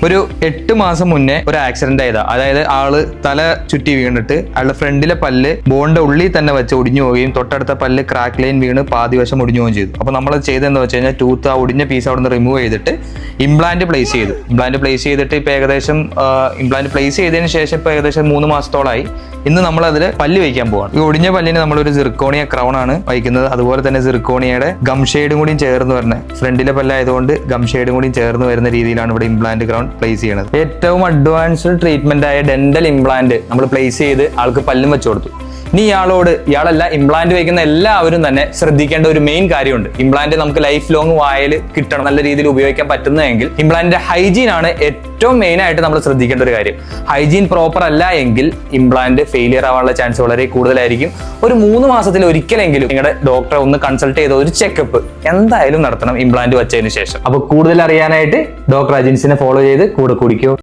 ഒരു 8 മാസം മുന്നേ ഒരു ആക്സിഡന്റ് ആയതാ. അതായത് ആള് തല ചുറ്റി വീണിട്ട് ആളുടെ ഫ്രണ്ടിലെ പല്ല് ബോണിന്റെ ഉള്ളിൽ തന്നെ വെച്ച് ഒടിഞ്ഞു പോവുകയും തൊട്ടടുത്ത പല്ല് ക്രാക്ക് ലൈൻ വീണ് പാതിവശം ഒടിഞ്ഞു പോവുകയും ചെയ്തു. അപ്പോൾ നമ്മൾ ചെയ്തതെന്ന് വെച്ച് കഴിഞ്ഞാൽ ടൂത്ത് ആ ഒടിഞ്ഞ പീസ് അവിടെ നിന്ന് റിമൂവ് ചെയ്തിട്ട് ഇംപ്ലാന്റ് പ്ലേസ് ചെയ്തു. ഇംപ്ലാന്റ് പ്ലേസ് ചെയ്തിട്ട് ഇപ്പോൾ ഏകദേശം ഇംപ്ലാന്റ് പ്ലേസ് ചെയ്തതിന് ശേഷം ഇപ്പോൾ ഏകദേശം 3 മാസത്തോളമായി. ഇന്ന് നമ്മൾ അതിൽ പല്ല് വയ്ക്കാൻ പോവാണ്. ഈ ഒടിഞ്ഞ പല്ലിന് നമ്മളൊരു സിർക്കോണിയ ക്രൗൺ ആണ് വയ്ക്കുന്നത്. അതുപോലെ തന്നെ സിർക്കോണിയയുടെ ഗം ഷെയ്ഡും കൂടിയും ചേർന്ന് വരുന്ന ഫ്രണ്ടിലെ പല്ലായതുകൊണ്ട് ഗം ഷെയ്ഡും കൂടിയും ചേർന്ന് വരുന്ന രീതിയിലാണ് ഇവിടെ ഇംപ്ലാന്റ് ക്രൗൺ പ്ലേസ് ചെയ്യുന്നത്. ഏറ്റവും അഡ്വാൻസ്ഡ് ട്രീറ്റ്മെന്റ് ആയ ഡെന്റൽ ഇംപ്ലാന്റ് നമ്മൾ പ്ലേസ് ചെയ്ത് ആൾക്ക് പല്ലും വെച്ചു കൊടുത്തു. ഇനി ഇയാളല്ല ഇംപ്ലാന്റ് വയ്ക്കുന്ന എല്ലാവരും തന്നെ ശ്രദ്ധിക്കേണ്ട ഒരു മെയിൻ കാര്യമുണ്ട്. ഇംപ്ലാന്റ് നമുക്ക് ലൈഫ് ലോങ് വായിൽ കിട്ടണം, നല്ല രീതിയിൽ ഉപയോഗിക്കാൻ പറ്റുന്നതെങ്കിൽ ഇംപ്ലാന്റിന്റെ ഹൈജീൻ ആണ് ഏറ്റവും മെയിൻ ആയിട്ട് നമ്മൾ ശ്രദ്ധിക്കേണ്ട ഒരു കാര്യം. ഹൈജീൻ പ്രോപ്പർ അല്ല എങ്കിൽ ഇംപ്ലാന്റ് ഫെയിലിയർ ആവാനുള്ള ചാൻസ് വളരെ കൂടുതലായിരിക്കും. ഒരു 3 മാസത്തിൽ ഒരിക്കലെങ്കിലും നിങ്ങളുടെ ഡോക്ടറെ ഒന്ന് കൺസൾട്ട് ചെയ്ത ഒരു ചെക്കപ്പ് എന്തായാലും നടത്തണം ഇംപ്ലാന്റ് വെച്ചതിന് ശേഷം. അപ്പൊ കൂടുതൽ അറിയാനായിട്ട് ഡോക്ടർ അജിൻസിനെ ഫോളോ ചെയ്ത് കൂടെ കുടിക്കൂ.